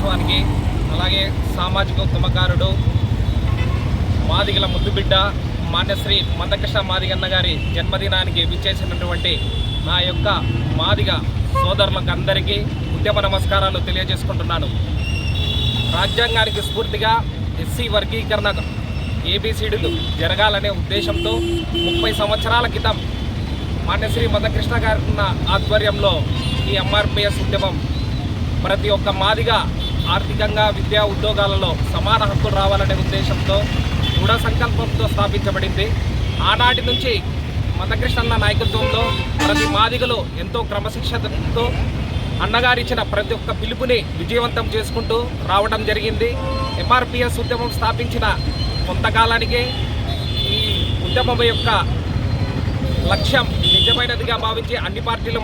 దినోత్సవానికి అలాగే సామాజిక ఉద్యమకారుడు మాదిగల ముద్దుబిడ్డ మాన్యశ్రీ మందకృష్ణ మాదిగన్న గారి జన్మదినానికి విచ్చేసినటువంటి నా యొక్క మాదిగ సోదరులకు అందరికీ ఉద్యమ నమస్కారాలు తెలియజేసుకుంటున్నాను. రాజ్యాంగానికి స్ఫూర్తిగా ఎస్సీ వర్గీకరణ ఏబిసిడీలు జరగాలనే ఉద్దేశంతో 30 సంవత్సరాల క్రితం మాన్యశ్రీ మందకృష్ణ గారి ఆధ్వర్యంలో ఈ ఎంఆర్పిఎస్ ఉద్యమం ప్రతి ఒక్క మాదిగా ఆర్థికంగా విద్యా ఉద్యోగాలలో సమాన హక్కులు రావాలనే ఉద్దేశంతో దృఢ సంకల్పంతో స్థాపించబడింది. ఆనాటి నుంచి మందకృష్ణ నాయకత్వంలో ప్రతి మాదిగలు ఎంతో క్రమశిక్షణతో అన్నగారిచ్చిన ప్రతి ఒక్క పిలుపుని విజయవంతం చేసుకుంటూ రావడం జరిగింది. ఎంఆర్పిఎస్ ఉద్యమం స్థాపించిన కొంతకాలానికే ఈ ఉద్యమం యొక్క లక్ష్యం నిజమైనదిగా భావించి అన్ని పార్టీలు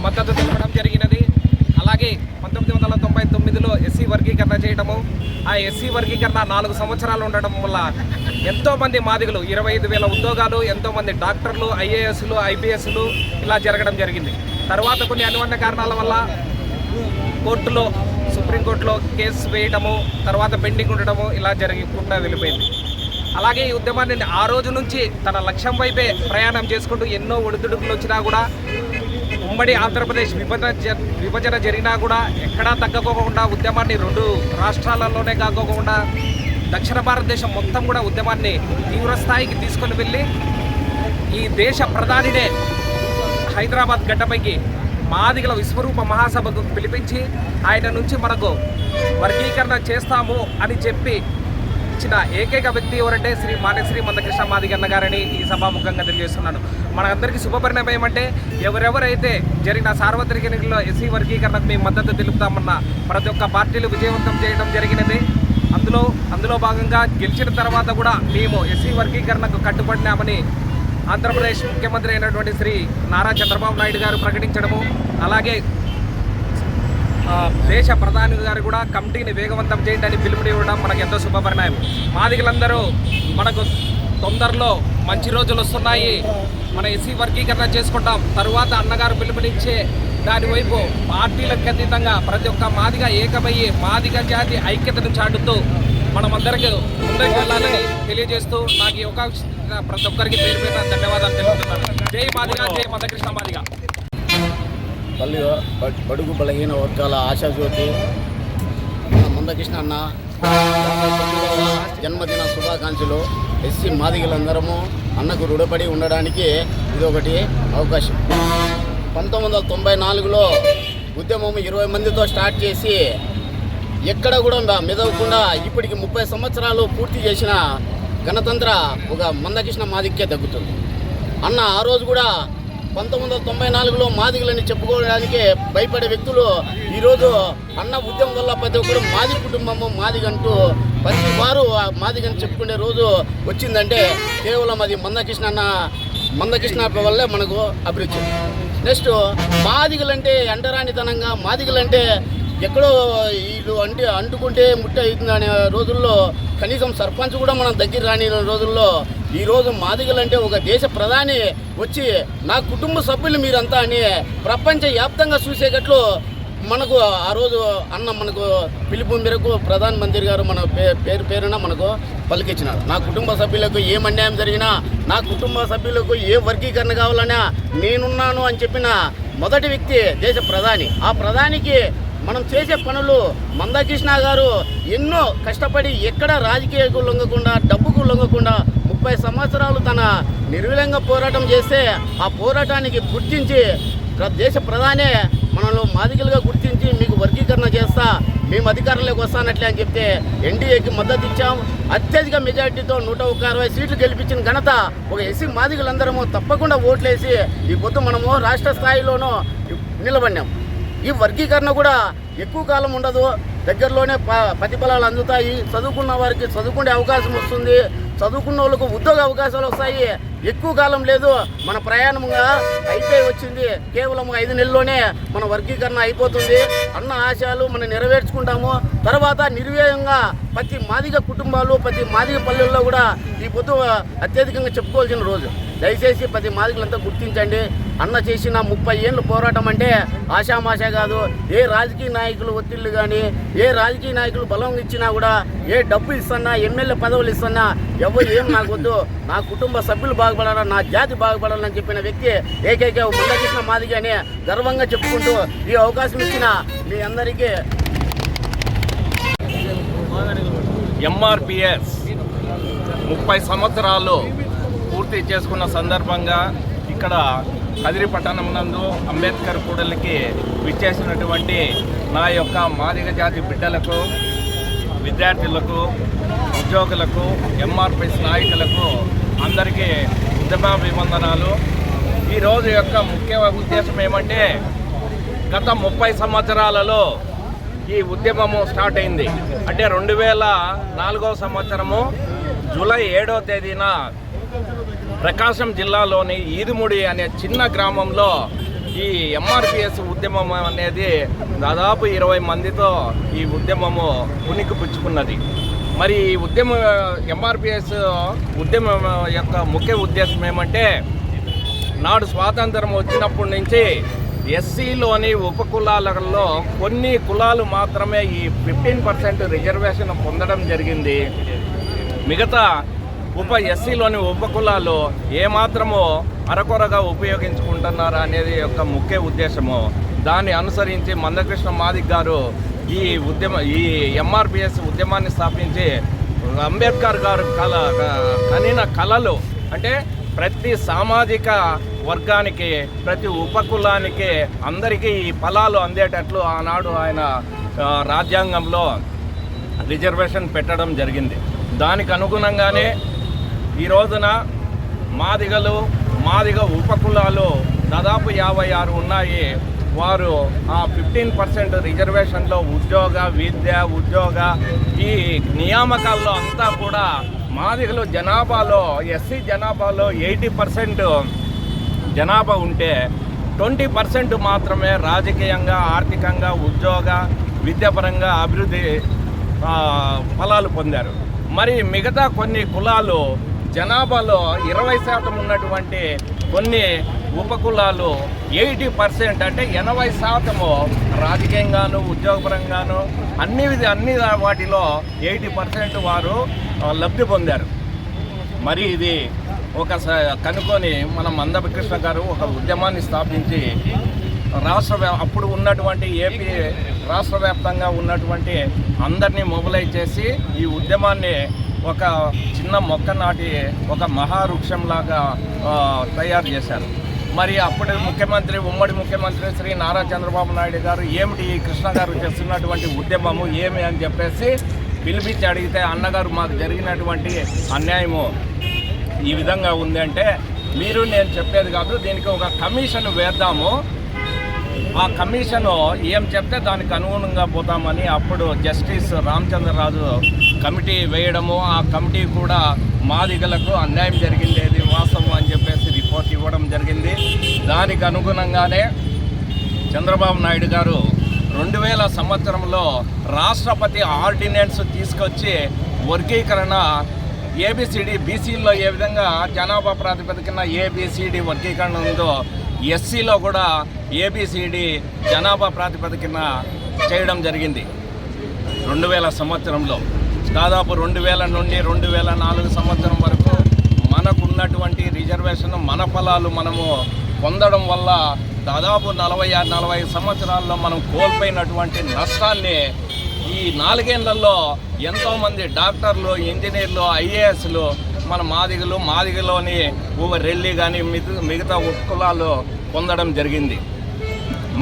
మద్దతు తెలపడం జరిగినది. అలాగే 1999లో ఎస్సీ వర్గీకరణ చేయడము, ఆ ఎస్సీ వర్గీకరణ 4 సంవత్సరాలు ఉండడం వల్ల ఎంతోమంది మాదిగలు 25,000 ఉద్యోగాలు, ఎంతోమంది డాక్టర్లు, ఐఏఎస్లు, ఐపీఎస్లు ఇలా జరగడం జరిగింది. తర్వాత కొన్ని అనువన్న కారణాల వల్ల కోర్టులో సుప్రీంకోర్టులో కేసు వేయడము, తర్వాత పెండింగ్ ఉండడము ఇలా జరగకుండా వెళ్ళిపోయింది. అలాగే ఈ ఉద్యమాన్ని ఆ రోజు నుంచి తన లక్ష్యం వైపే ప్రయాణం చేసుకుంటూ ఎన్నో ఒడిదుడుకులు వచ్చినా కూడా ఉమ్మడి ఆంధ్రప్రదేశ్ విభజన జరిగినా కూడా ఎక్కడా తగ్గకోకుండా ఉద్యమాన్ని 2 రాష్ట్రాలలోనే కాకోకుండా దక్షిణ భారతదేశం మొత్తం కూడా ఉద్యమాన్ని తీవ్రస్థాయికి తీసుకొని వెళ్ళి ఈ దేశ ప్రధానినే హైదరాబాద్ గడ్డపైకి మాదిగల విశ్వరూప మహాసభకు పిలిపించి ఆయన నుంచి మనకు వర్గీకరణ చేస్తాము అని చెప్పి ఇచ్చిన ఏకైక వ్యక్తి ఎవరంటే శ్రీ మాన్యశ్రీ మందకృష్ణ మాదిగన్న గారని ఈ సభాముఖంగా తెలియజేస్తున్నాను. మనందరికీ శుభపరిణామం ఏమంటే ఎవరెవరైతే జరిగిన సార్వత్రిక ఎన్నికల్లో ఎస్సీ వర్గీకరణకు మేము మద్దతు తెలుపుతామన్న ప్రతి ఒక్క పార్టీలు విజయవంతం చేయడం జరిగినది. అందులో భాగంగా గెలిచిన తర్వాత కూడా మేము ఎస్సీ వర్గీకరణకు కట్టుబడినామని ఆంధ్రప్రదేశ్ ముఖ్యమంత్రి అయినటువంటి శ్రీ నారా చంద్రబాబు నాయుడు గారు ప్రకటించడము, అలాగే దేశ ప్రధాని గారు కూడా కమిటీని వేగవంతం చేయడానికి పిలుపునివ్వడం మనకు ఎంతో శుభపరిణామం. మాదిగలందరూ మనకు తొందరలో మంచి రోజులు వస్తున్నాయి, మన ఎస్సీ వర్గీకరణ చేసుకుంటాం, తరువాత అన్నగారు పిలుపునిచ్చే దానివైపు పార్టీలకు అతీతంగా ప్రతి ఒక్క మాదిగా ఏకమయ్యి మాదిగ జాతి ఐక్యతను చాటుతూ మనమందరికీ ముందుకు వెళ్ళాలని తెలియజేస్తూ నాకు ఈ అవకాశం ప్రతి ఒక్కరికి పేరు మీద ధన్యవాదాలు తెలుపుతున్నాను. జై మాదిగ, జై మందకృష్ణ మాదిగ. బడుగు బలహీన వర్గాల ఆశాజ్యోతి మందకృష్ణ అన్న జన్మదిన శుభాకాంక్షలు. ఎస్సీ మాదిగలందరము అన్నకు రుణపడి ఉండడానికి ఇదొకటి అవకాశం. 1994లో ఉద్యమం 20 మందితో స్టార్ట్ చేసి ఎక్కడ కూడా మెదవకుండా ఇప్పటికి 30 సంవత్సరాలు పూర్తి చేసిన గణతంత్ర ఒక మందకృష్ణ మాదిగకే దక్కుతుంది. అన్న ఆ రోజు కూడా 1994లో మాదిగలని చెప్పుకోవడానికి భయపడే వ్యక్తులు ఈరోజు అన్న ఉద్యమం వల్ల ప్రతి ఒక్కరు మాది కుటుంబము మాదిగంటూ ప్రతి వారు మాదిగని చెప్పుకునే రోజు వచ్చిందంటే కేవలం అది మందకృష్ణ వల్లే మనకు అభిరుచి. నెక్స్ట్ మాదిగలంటే అంటరానితనంగా, మాదిగలంటే ఎక్కడో వీళ్ళు అంటుకుంటే ముట్ట అవుతుంది అనే రోజుల్లో కనీసం సర్పంచ్ కూడా మనం దగ్గర రాని రోజుల్లో ఈరోజు మాదిగలంటే ఒక దేశ ప్రధాని వచ్చి నా కుటుంబ సభ్యులు మీరంతా అని ప్రపంచ వ్యాప్తంగా చూసేటట్లు మనకు ఆ రోజు అన్న మనకు పిలుపు మేరకు ప్రధానమంత్రి గారు మన పేరున మనకు పలికిచ్చినారు. నా కుటుంబ సభ్యులకు ఏం అన్యాయం జరిగినా, నా కుటుంబ సభ్యులకు ఏ వర్గీకరణ కావాలన్నా నేనున్నాను అని చెప్పిన మొదటి వ్యక్తి దేశ ప్రధాని. ఆ ప్రధానికి మనం చేసే పనులు మందకృష్ణ గారు ఎన్నో కష్టపడి ఎక్కడ రాజకీయాలకు లొంగకుండా, డబ్బుకు లొంగకుండా 30 సంవత్సరాలు తన నిర్విలంగా పోరాటం చేస్తే ఆ పోరాటానికి గుర్తించి దేశ ప్రధానే మనలో మాదిగలుగా గుర్తించి మీకు వర్గీకరణ చేస్తా, మేము అధికారంలోకి వస్తానట్లే అని చెప్తే ఎన్డీఏకి మద్దతు ఇచ్చాం. అత్యధిక మెజార్టీతో 160 సీట్లు గెలిపించిన ఘనత ఒక ఎస్సీ మాదిగలందరము తప్పకుండా ఓట్లేసి ఈ పొద్దు మనము రాష్ట్ర స్థాయిలోనూ నిలబడినాం. ఈ వర్గీకరణ కూడా ఎక్కువ కాలం ఉండదు, దగ్గరలోనే ప్రతిఫలాలు అందుతాయి. చదువుకున్న వారికి చదువుకునే అవకాశం వస్తుంది, చదువుకున్న వాళ్ళకు ఉద్యోగ అవకాశాలు వస్తాయి. ఎక్కువ కాలం లేదు, మన ప్రయాణంగా అయిపోయి వచ్చింది. కేవలం 5 నెలల్లోనే మన వర్గీకరణ అయిపోతుంది. అన్న ఆశయాలు మనం నెరవేర్చుకుంటాము. తర్వాత నిర్వ్యయంగా ప్రతి మాదిగ కుటుంబాలు ప్రతి మాదిగ పల్లెల్లో కూడా ఈ పొద్దు అత్యధికంగా చెప్పుకోవాల్సిన రోజు. దయచేసి ప్రతి మాదిగలంతా గుర్తించండి. అన్న చేసిన 30 ఏళ్ళు పోరాటం అంటే ఆషామాషా కాదు. ఏ రాజకీయ నాయకులు ఒత్తిళ్లు కానీ, ఏ రాజకీయ నాయకులు బలం ఇచ్చినా కూడా, ఏ డబ్బు ఇస్తున్నా, ఎమ్మెల్యే పదవులు ఇస్తున్నా ఎవరు ఏం నాకు వద్దు, నా కుటుంబ సభ్యులు బాగుపడాలని, నా జాతి బాగుపడాలని చెప్పిన వ్యక్తి ఏకైక మందకృష్ణ మాదిగ అని గర్వంగా చెప్పుకుంటూ ఈ అవకాశం ఇచ్చిన మీ అందరికీ ఎంఆర్పిఎస్ 30 సంవత్సరాలు పూర్తి చేసుకున్న సందర్భంగా ఇక్కడ కదిరి పట్టణం నందు అంబేద్కర్ కూడలికి విచ్చేసినటువంటి నా యొక్క మాదిగ జాతి బిడ్డలకు, విద్యార్థులకు, ఉద్యోగులకు, ఎంఆర్పిఎస్ నాయకులకు అందరికీ ఉద్యమాభివందనాలు. ఈరోజు యొక్క ముఖ్య ఉద్దేశం ఏమంటే, గత 30 సంవత్సరాలలో ఈ ఉద్యమము స్టార్ట్ అయింది. అంటే 2004వ సంవత్సరము జూలై 7వ తేదీన ప్రకాశం జిల్లాలోని ఈదుముడి అనే చిన్న గ్రామంలో ఈ ఎంఆర్పిఎస్ ఉద్యమం అనేది దాదాపు 20 మందితో ఈ ఉద్యమము ఉనికి పుచ్చుకున్నది. మరి ఈ ఉద్యమం ఎంఆర్పిఎస్ ఉద్యమం యొక్క ముఖ్య ఉద్దేశం ఏమంటే, నాడు స్వాతంత్రం వచ్చినప్పటి నుంచి ఎస్సీలోని ఉపకులాలలో కొన్ని కులాలు మాత్రమే ఈ 15% రిజర్వేషన్ పొందడం జరిగింది. మిగతా ఎస్సీలోని ఉపకులాలు ఏమాత్రము అరకొరగా ఉపయోగించుకుంటున్నారా అనేది యొక్క ముఖ్య ఉద్దేశము. దాన్ని అనుసరించి మందకృష్ణ మాదిగ గారు ఈ ఎంఆర్పిఎస్ ఉద్యమాన్ని స్థాపించి అంబేద్కర్ గారు కనిన కళలు అంటే ప్రతి సామాజిక వర్గానికి, ప్రతి ఉపకులానికి అందరికీ ఈ ఫలాలు అందేటట్లు ఆనాడు ఆయన రాజ్యాంగంలో రిజర్వేషన్ పెట్టడం జరిగింది. దానికి అనుగుణంగానే ఈ రోజున మాదిగ ఉపకులాలు దాదాపు 56 ఉన్నాయి. వారు ఆ 15% రిజర్వేషన్లో ఉద్యోగ ఈ నియామకాల్లో అంతా కూడా మాదిగలు జనాభాలో, ఎస్సీ జనాభాలో 80% జనాభా ఉంటే 20% మాత్రమే రాజకీయంగా, ఆర్థికంగా, ఉద్యోగ, విద్యాపరంగా అభివృద్ధి ఫలాలు పొందారు. మరి మిగతా కొన్ని కులాలు జనాభాలో 20% ఉన్నటువంటి కొన్ని ఉపకులాలు 80% అంటే 80% రాజకీయంగాను, ఉద్యోగపరంగాను అన్ని వాటిలో 80% వారు లబ్ధి పొందారు. మరి ఇది కనుకొని మన మందకృష్ణ గారు ఒక ఉద్యమాన్ని స్థాపించి అప్పుడు ఉన్నటువంటి ఏపీ రాష్ట్ర వ్యాప్తంగా ఉన్నటువంటి అందరినీ మొబిలైజ్ చేసి ఈ ఉద్యమాన్ని ఒక చిన్న మొక్క నాటి ఒక మహావృక్షంలాగా తయారు చేశారు. మరి అప్పుడు ఉమ్మడి ముఖ్యమంత్రి శ్రీ నారా చంద్రబాబు నాయుడు గారు ఏమిటి ఈ కృష్ణ గారు చేస్తున్నటువంటి ఉద్యమము ఏమి అని చెప్పేసి పిలిపించి అడిగితే, అన్నగారు మాకు జరిగినటువంటి అన్యాయము ఈ విధంగా ఉంది అంటే, మీరు నేను చెప్పేది కాదు, దీనికి ఒక కమిషన్ వేద్దాము, ఆ కమిషను ఏం చెప్తే దానికి అనుగుణంగా పోతామని అప్పుడు జస్టిస్ రామచంద్రరాజు కమిటీ వేయడము, ఆ కమిటీ కూడా మాదిగలకు అన్యాయం జరిగింది, అది వాస్తవం అని చెప్పేసి రిపోర్ట్ ఇవ్వడం జరిగింది. దానికి అనుగుణంగానే చంద్రబాబు నాయుడు గారు 2000 సంవత్సరంలో రాష్ట్రపతి ఆర్డినెన్స్ తీసుకొచ్చి వర్గీకరణ ఏబిసిడి, బీసీల్లో ఏ విధంగా జనాభా ప్రాతిపదికన ఏబిసిడి వర్గీకరణ ఉందో ఎస్సీలో కూడా ఏబిసిడి జనాభా ప్రాతిపదికన చేయడం జరిగింది 2000 సంవత్సరంలో. దాదాపు 2000 నుండి 2004 సంవత్సరం వరకు మనకున్నటువంటి రిజర్వేషన్, మన ఫలాలు మనము పొందడం వల్ల దాదాపు 40 సంవత్సరాల్లో మనం కోల్పోయినటువంటి నష్టాన్ని ఈ 4 ఏళ్లలో ఎంతోమంది డాక్టర్లు, ఇంజనీర్లు, ఐఏఎస్లు మన మాదిగలోని రెల్లి కానీ మిగతా ఉపకులాలు పొందడం జరిగింది.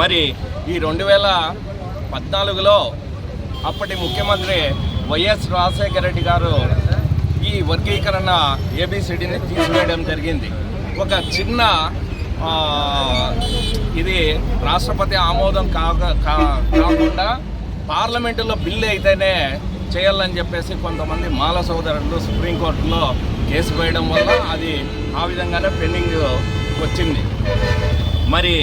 మరి ఈ 2014లో అప్పటి ముఖ్యమంత్రి వైఎస్ రాజశేఖర రెడ్డి గారు ఈ వర్గీకరణ ఏబిసిడిని తీసివేయడం జరిగింది. ఒక చిన్న ఇది రాష్ట్రపతి ఆమోదం కాకుండా పార్లమెంటులో బిల్లు అయితేనే చేయాలని చెప్పేసి కొంతమంది మాల సోదరులు సుప్రీంకోర్టులో కేసు వేయడం వల్ల అది ఆ విధంగానే పెండింగ్ వచ్చింది. మరి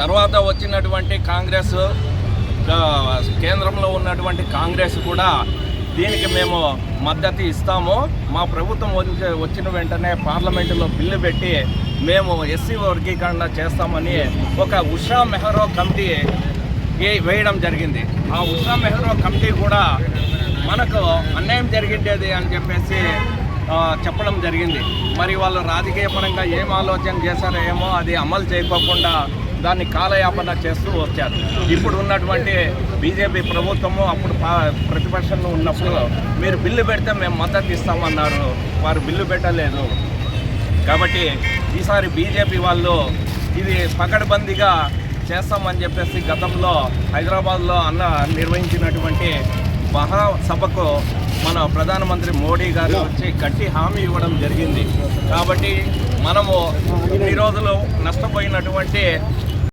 తర్వాత వచ్చినటువంటి కాంగ్రెస్ కేంద్రంలో ఉన్నటువంటి కాంగ్రెస్ కూడా దీనికి మేము మద్దతు ఇస్తాము. మా ప్రభుత్వం వచ్చిన వెంటనే పార్లమెంటులో బిల్లు పెట్టి మేము ఎస్సీ వర్గీకరణ చేస్తామని ఒక ఉషా మెహ్రో కమిటీ వేయడం జరిగింది. ఆ ఉషా మెహ్రో కమిటీ కూడా మనకు అన్యాయం జరిగిండేది అని చెప్పేసి చెప్పడం జరిగింది. మరి వాళ్ళు రాజకీయ పరంగా ఏం ఆలోచన చేశారో ఏమో అది అమలు చేయకోకుండా దాన్ని కాలయాపన చేస్తూ వచ్చారు. ఇప్పుడు ఉన్నటువంటి బీజేపీ ప్రభుత్వము అప్పుడు ప్రతిపక్షంలో ఉన్నప్పుడు మీరు బిల్లు పెడితే మేము మద్దతు ఇస్తామన్నారు. వారు బిల్లు పెట్టలేదు. కాబట్టి ఈసారి బీజేపీ వాళ్ళు ఇది పకడ్బందీగా చేస్తామని చెప్పేసి గతంలో హైదరాబాద్లో నిర్వహించినటువంటి మహాసభకు మన ప్రధానమంత్రి మోడీ గారు వచ్చి గట్టి హామీ ఇవ్వడం జరిగింది. కాబట్టి మనము ఇన్ని రోజులు నష్టపోయినటువంటి